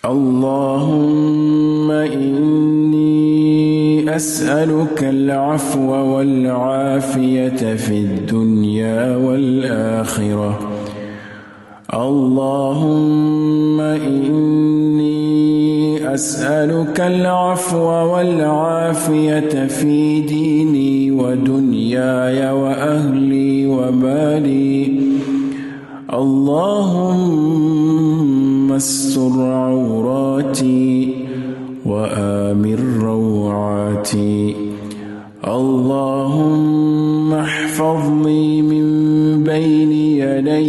اللهم إني أسألك العفو والعافية في الدنيا والآخرة. اللهم إني أسألك العفو والعافية في ديني ودنياي وأهلي ومالي. اللهم استر عوراتي وآمن روعاتي. اللهم احفظني من بين يدي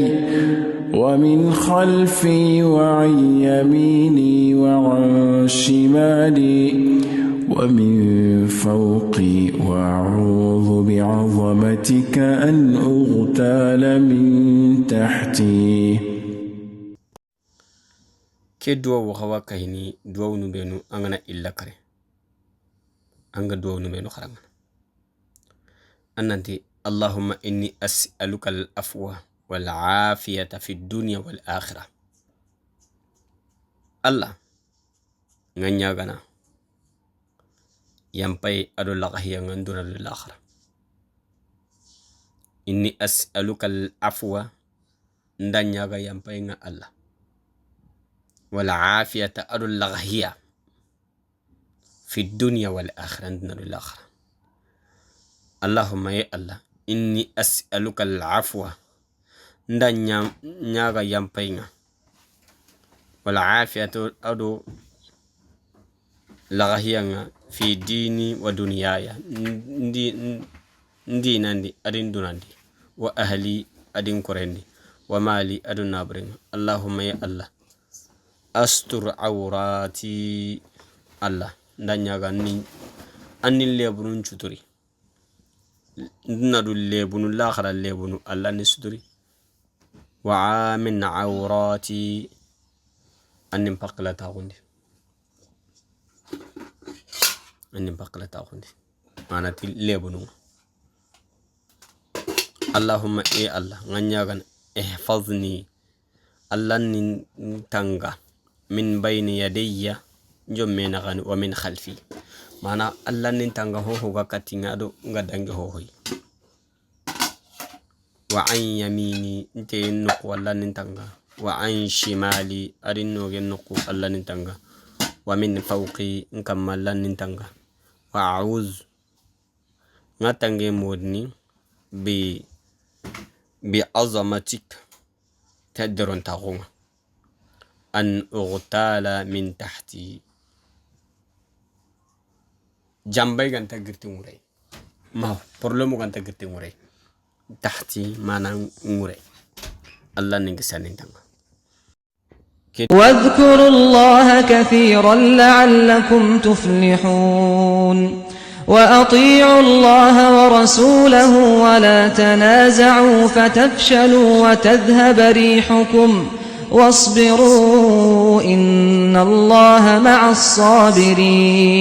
ومن خلفي وعن يميني وعن شمالي ومن فوقي، وأعوذ بعظمتك أن أغتال من تحتي. كدوا وخوا كهني دوا نبينو أنا إلا كره أنغ دوا نبينو خرجنا أنتي. اللهم إني أسألك العفو والعافية في الدنيا والآخرة. الله غنياغنا يمبي أدو لغهي غندون للآخرة. إني أسألك العفو ندنياغا يمبي الله والعافية أدو لغهي في الدنيا والآخرة ندون للآخرة. اللهم يا الله إني أسألك العفو ندنياغا يمبي والعافية أدو لغهي في ديني ودنياي ندي أدين دوناندي وأهلي أدين كورندي ومالي أدين نابرين. اللهم يا الله أستر عوراتي. الله دنياغا أني اللي بنون شتري ندو اللي بنو الآخر اللي بنو الله نستري. وعامن عوراتي أني مبقلة تاغندي أني مبقلة تاغندي أنا اللي بنو. اللهم إيه الله غنياغن احفظني الله نتنغا من بين يدي جمعنا غني ومن خلفي. معنى الله نتنغا هو غكتنغا دو غدنغ هوي. وعن يميني انتي نقو الله نتنغا وعن شمالي أرنو نقو الله نتنغا ومن فوقي نكمل الله نتنغا. وأعوذ نتنغي مودني بعظمتك تدرون تغوما أن أغتال من تحتي. جنبي كان تغرتي مري ما برلمو كان تغرتي مري تحتي ما مري الله نغسانين تنغا. واذكروا الله كثيرا لعلكم تفلحون. وأطيعوا الله ورسوله ولا تنازعوا فتفشلوا وتذهب ريحكم واصبروا إن الله مع الصابرين.